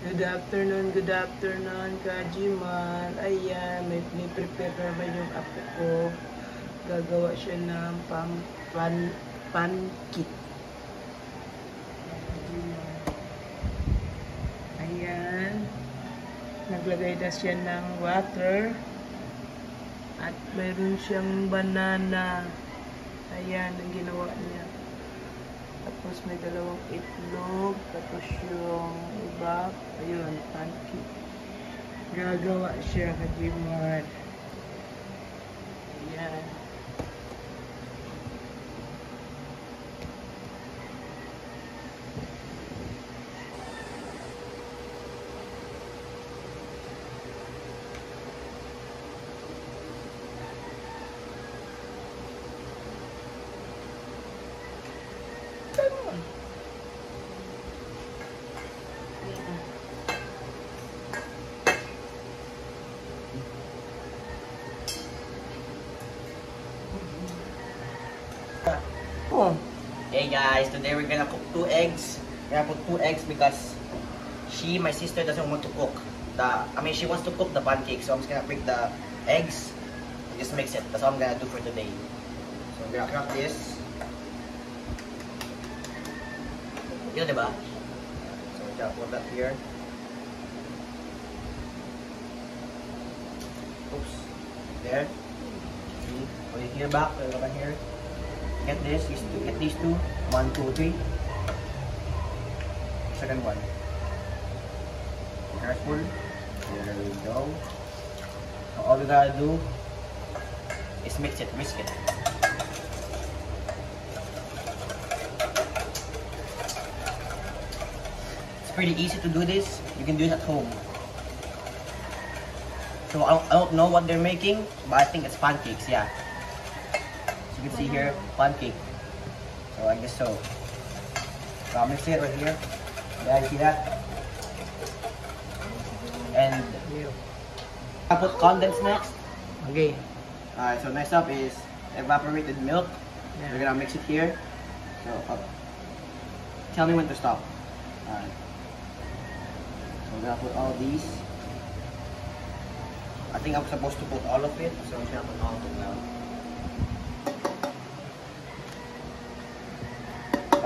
Good afternoon, Kajiman. Ayan, may prepare naman yung apo ko. Gagawa siya ng pancake. Ayan. Naglagay na siya ng water. At mayroon siyang banana. Ayan, ang ginawa niya. Tapos may dalawang itlog. Tapos yung iba. Ayun, pancake. Gagawa siya, Kajiman. Ayan. Oh. Hey guys, today we're gonna cook 2 eggs. We're gonna put 2 eggs because my sister doesn't want to cook she wants to cook the pancake, so I'm just gonna break the eggs and just mix it. That's all I'm gonna do for today. So I'm gonna crack this. Yun, diba? So we're gonna put that here. Oops. There. See? Put it here back, put it over here. Get this, get these two. 1, 2, 3. Second one. Careful. There we go. So all we gotta do is mix it, whisk it. It's pretty easy to do this. You can do it at home. So I don't know what they're making, but I think it's pancakes, yeah. You can see here, pancake. So I guess so. So I'll mix it right here. Yeah, you see that? And I'll put condensed next. Okay. Alright, so next up is evaporated milk. Yeah. We're gonna mix it here. So tell me when to stop. Alright. So we're gonna put all these. I think I'm supposed to put all of it, so I'm gonna put all of it now.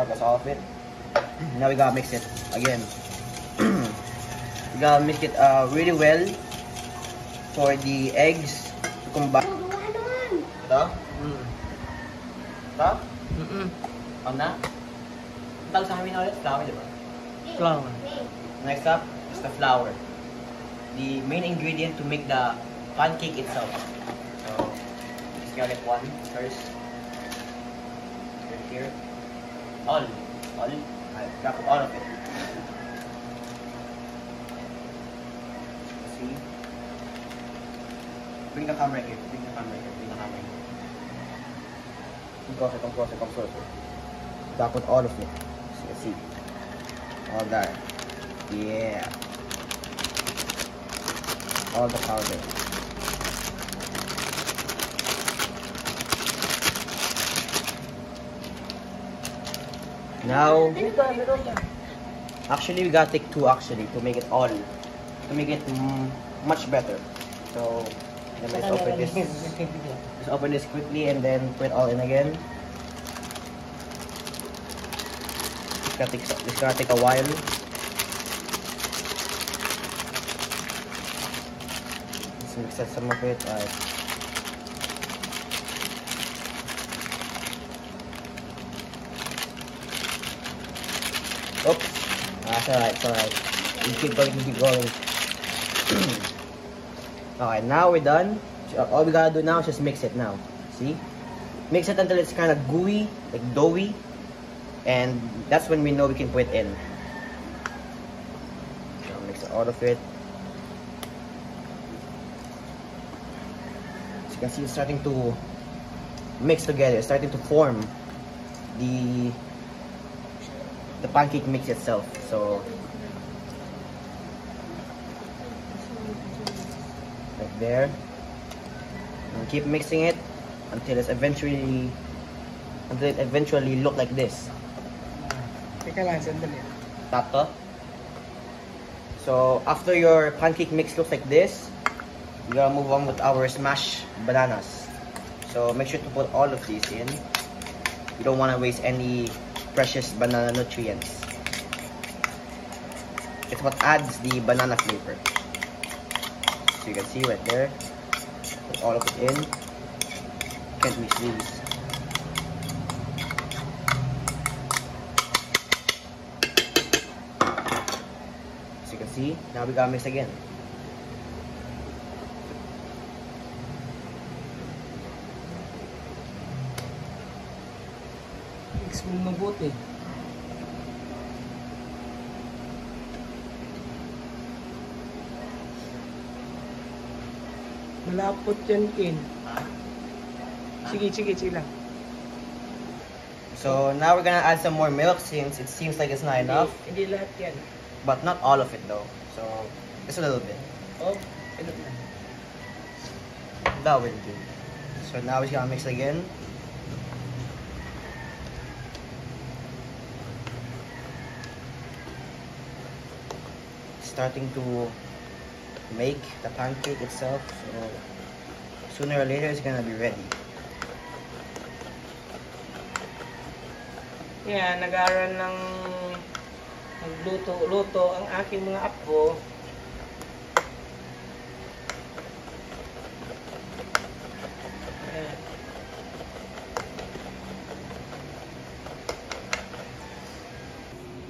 That's all of it. Now we gotta mix it again. We gotta mix it really well for the eggs to combine. Ito? Ito? On na? Ang tawag sa amin ulit? Flour, diba? Flour. Next up is the flour. The main ingredient to make the pancake itself. So, just gotta get one first. Right here. All. I've got all of it. See? Bring the camera here. Come closer. Got put all of it. So let's see. All that. Yeah. All the powder. Now, actually we gotta take 2 actually to make it all, to make it much better. So let's open this. Let's open this quickly and then put it all in again. It's gonna take a while. Let's mix some of it. Alright. Oops. It's alright. You keep going. Okay, now we're done. All we gotta do now is just mix it now. See? Mix it until it's kind of gooey, like doughy. And that's when we know we can put it in. So mix all of it. As you can see, it's starting to mix together. It's starting to form the pancake mix itself. So like there, and keep mixing it until it eventually look like this. Teka lang, sandali. Tato. So So after your pancake mix looks like this, we're gonna move on with our smashed bananas. So make sure to put all of these in. You don't want to waste any precious banana nutrients. It's what adds the banana flavor. So you can see right there, put all of it in. Can't miss these. So you can see, now we gotta mix again. Mix mo mabuti. Malapot yan, Ken. Sige lang. So now we're gonna add some more milk since it seems like it's not enough. Hindi lahat yan. But not all of it though. So just a little bit. Oh, enough na. That will do. So now we're gonna mix again. Starting to make the pancake itself. So sooner or later it's gonna be ready. Yan, nag-aaral ng magluto-luto ang aking mga apo. Yan.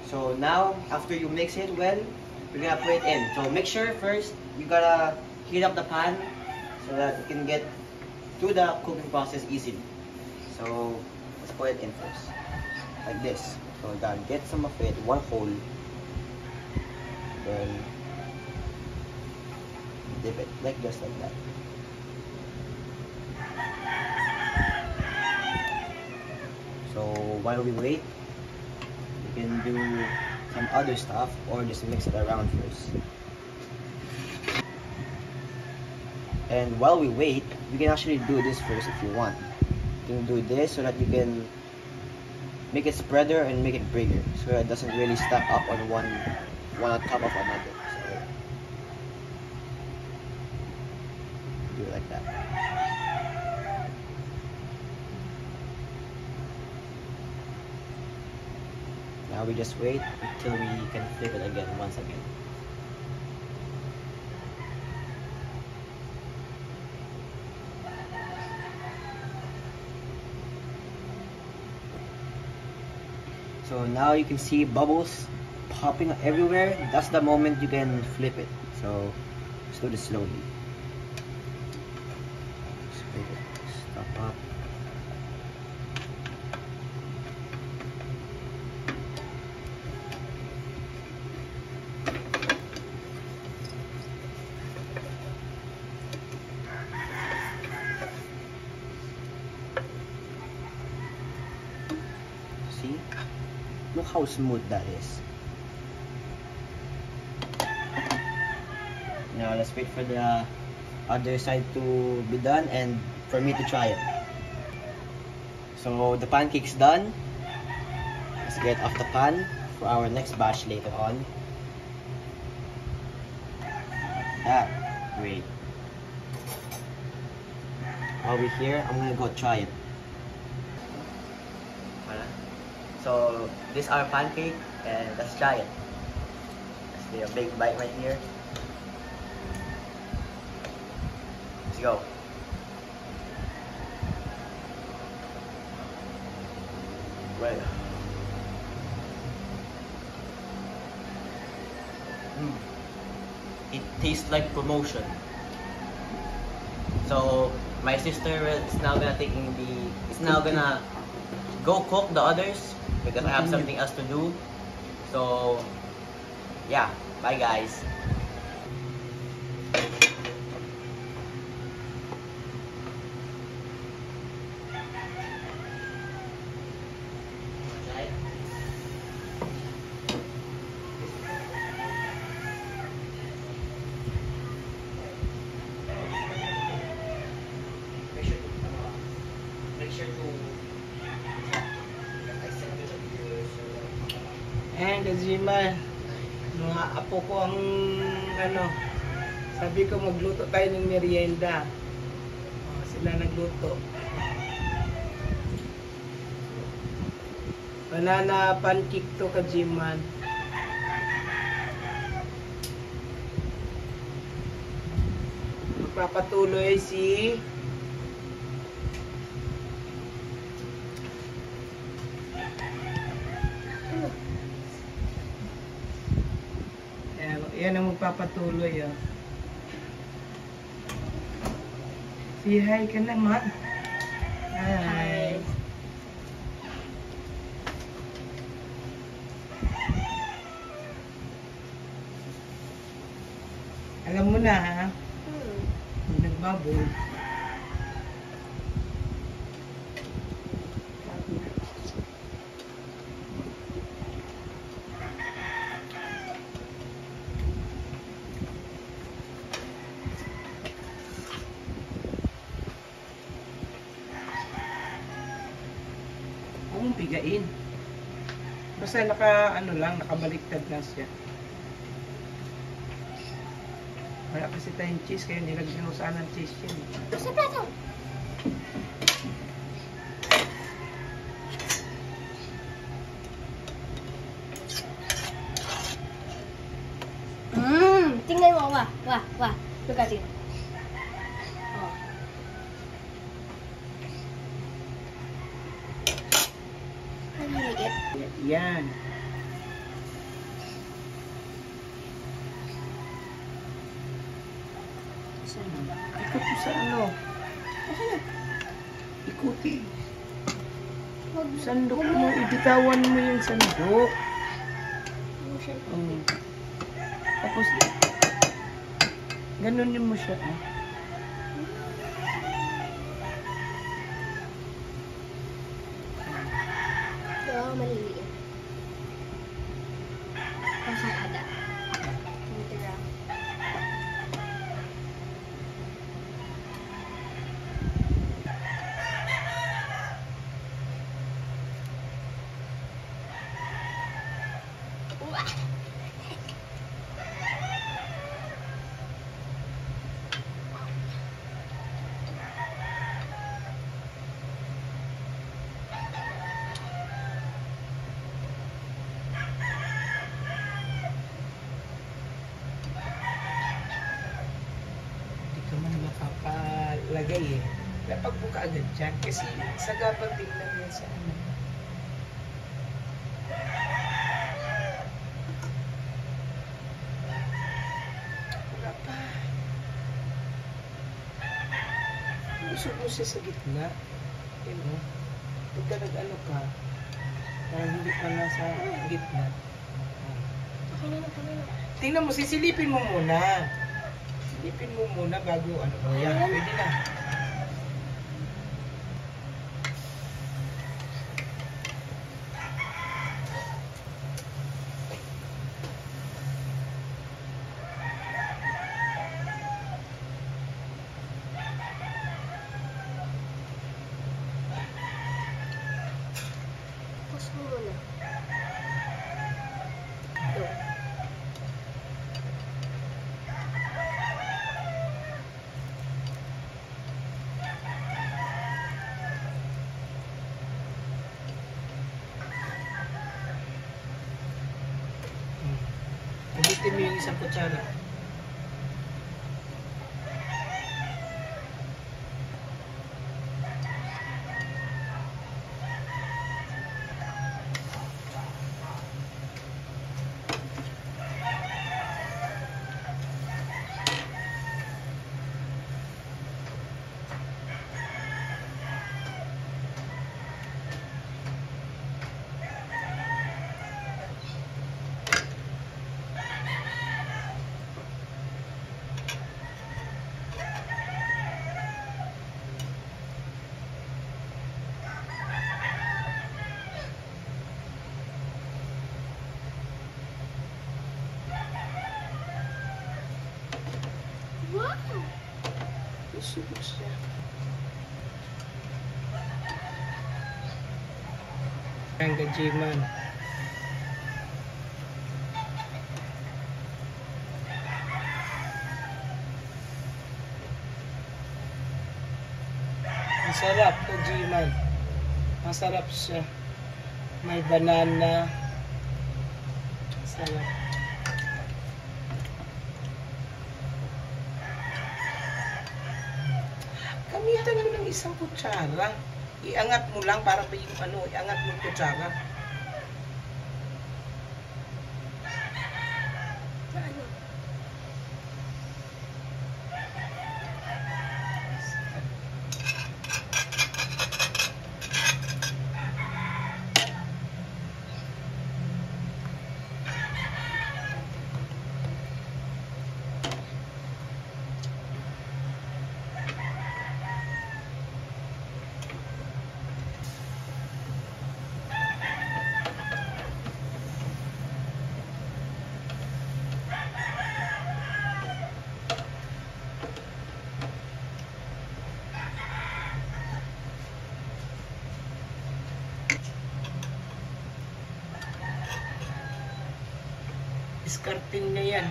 So now, after you mix it well, we're gonna put it in. So make sure first you gotta heat up the pan so that you can get through the cooking process easily. So let's put it in first, like this. So then get some of it, one whole, then dip it, like just like that. So while we wait, you can do some other stuff or just mix it around first. And while we wait, we can actually do this first if you want. You can do this so that you can make it spreader and make it bigger so it doesn't really stack up on one on top of another. So do it like that. Now we just wait until we can flip it again once again. So now you can see bubbles popping everywhere. That's the moment you can flip it. So just do this slowly. Split it. Stop up. See? Look how smooth that is. Now let's wait for the other side to be done and for me to try it. So the pancake's done. Let's get off the pan for our next batch later on. Great. While we're here, I'm gonna go try it. So this is our pancake and let's try it. Let's do a big bite right here. Let's go. Well. It tastes like promotion. So my sister is now gonna go cook the others because I have something else to do. So yeah, bye guys. Ayan, kajiman. Mga apo ko ang ano, sabi ko magluto tayo ng merienda. Sila nagluto. Banana pancake to Kajiman. Magpapatuloy si yan ang magpapatuloy. Say hi ka naman. Hi. Alam mo na ha? Nagbaboy. Huwag mong pigain. Basta nakabaliktad na siya. Wala kasi tayong cheese, kaya nilagyan ko sana ng cheese yan. Sa plato. Tingnan mo, wah. Look at it. Oh. How do you make it? Yan. Ikot mo sa ano? Ikuti. Sandok mo, ibitawan mo yung sandok. Tapos, ganunin mo siya. Oo, maliliit. Pasang ada. Natira. Lagay eh. Dapat po ka agad dyan kasi sagapan din lang yan sa ano. Wala pa. Usog mo siya sa gitna. Yun o. Pagka nag-ano ka, parang hindi ka na sa gitna. Tingnan mo, sisilipin mo muna. Silipin mo muna bago ano. O yan, pwede na. Pause mo muna. Ito. Ulitin mo yung isang kutsara. Wow! Usog siya. Ang Kajiman. Sarap to, G-Man. Masarap siya. May banana. Sarap. Gamitan mo ng isang kutsara. Iangat mo lang para ba yung ano, iangat mo yung kutsara. Ano? Discarding na yan.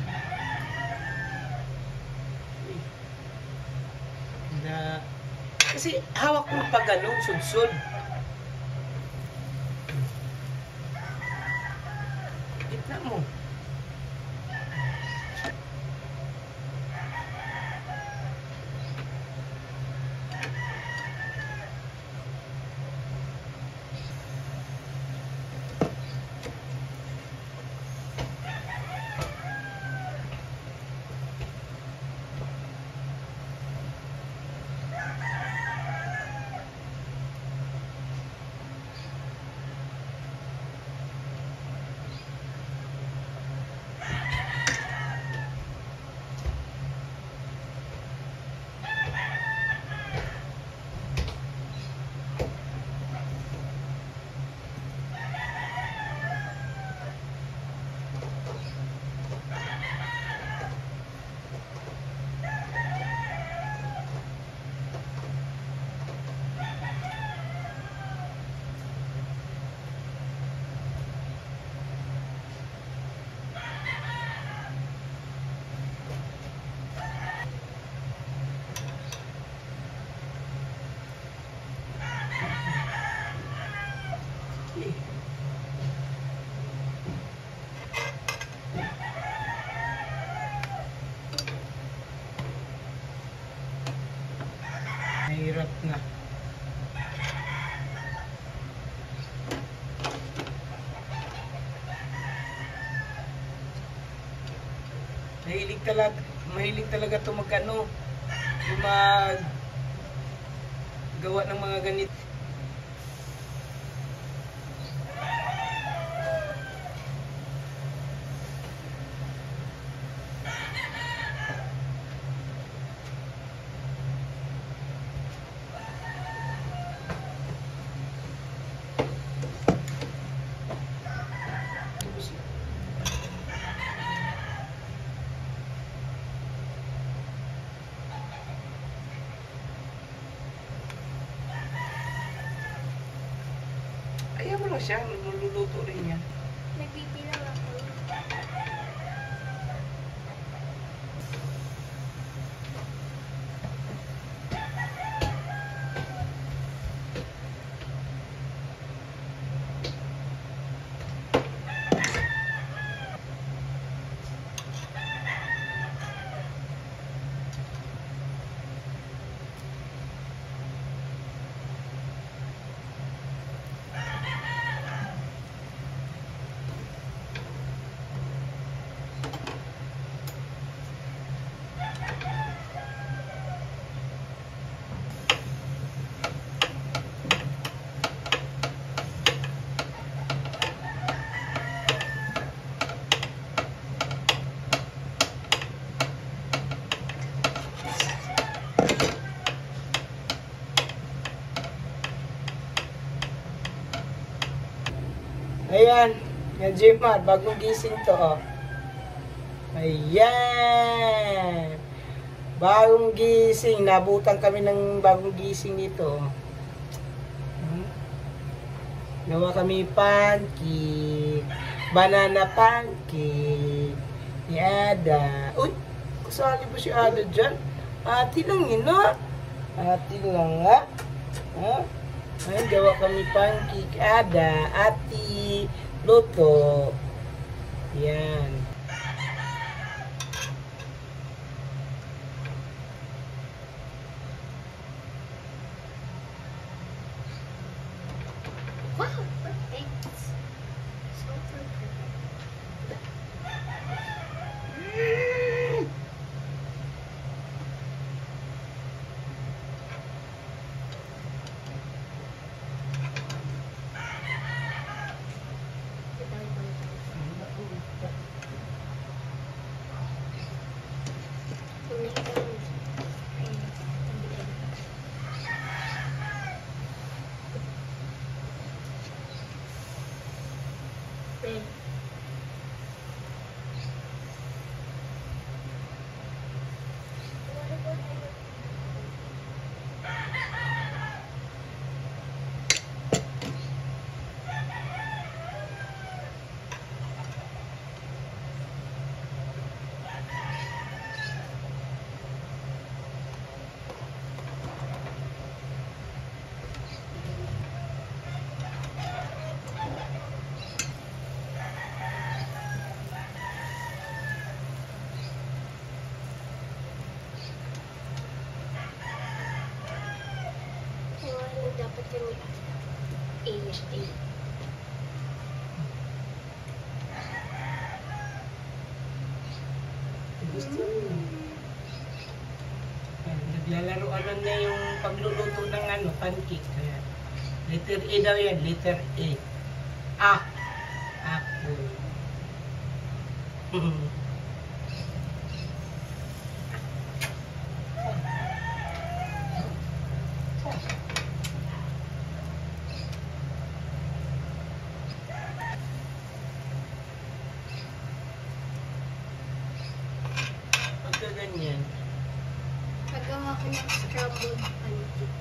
Kasi hawak mo pa ganun, sudsud. Gitna mo. Mahirap na. Mahilig talaga to magkano, yung gawa ng mga ganito. Ayaw mo lang siya, niluluto rin yan. Nagbibilang ako. Ayan, yung Jmar, bagong gising to, oh. Ayan. Bagong gising, nabutan kami ng bagong gising nito. Gawa kami pancake, banana pancake, ni Ada. Uy, kasali ba si Ada dyan? Ati lang yun, ha? Ati lang, ha? Oh, ngayon gawa kami pancake. Ada, ati, luto. Yan. Wow, perfect. So perfect. Dapat kami A. Gusto mo. Naglalaroan na yung pagluluto ng pancake. Kaya, letter A daw yan, letter A. Ah! Apple. Pagka ganyan, Paggawa ko ng scrambled pancake.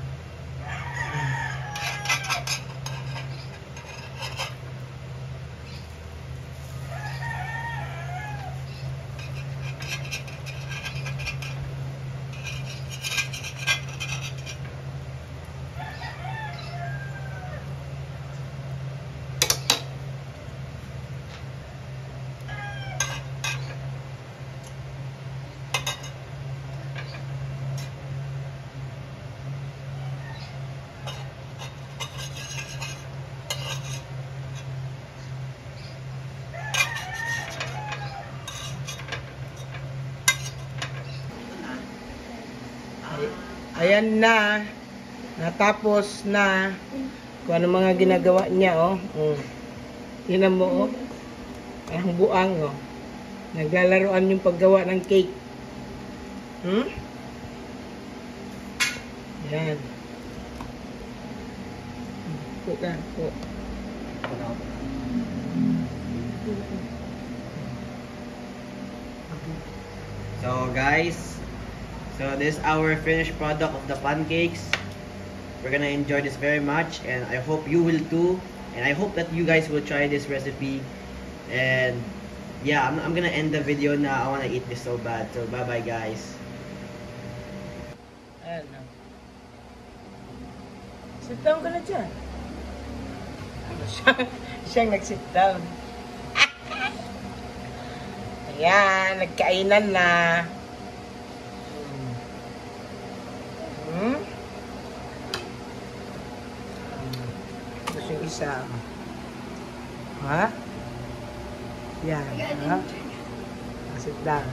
ayan na. Natapos na. Kung ano mga ginagawa niya, oh. Tingnan mo, oh. Ang buang, oh. Naglalaroan yung paggawa ng cake. Yan. Po ka, po. So guys, this is our finished product of the pancakes. We're gonna enjoy this very much, and I hope you will too. And I hope that you guys will try this recipe. And yeah, I'm gonna end the video now. I wanna eat this so bad. So bye bye guys. Ayan na. Sit down ka na dyan. Siyang nag-sit down. Ayan, nagkainan na. Tapos yung isa. Ha? Yan. Ha? Sit down.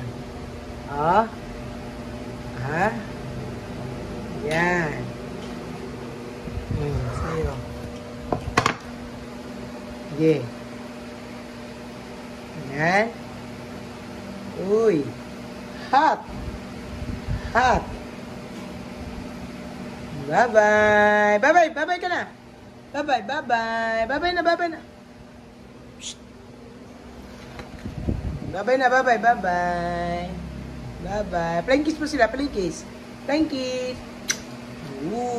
Ha? Ha? Yan. Sa'yo. Sige. Yan. Uy. Hot. Hot. Bye-bye. Bye-bye. Bye-bye ka na. Bye-bye. Bye-bye. Bye-bye na. Bye-bye na. Shh. Bye-bye na. Bye-bye. Bye-bye. Bye-bye. Flying kiss po sila. Flying kiss. Flying kiss. Ooh.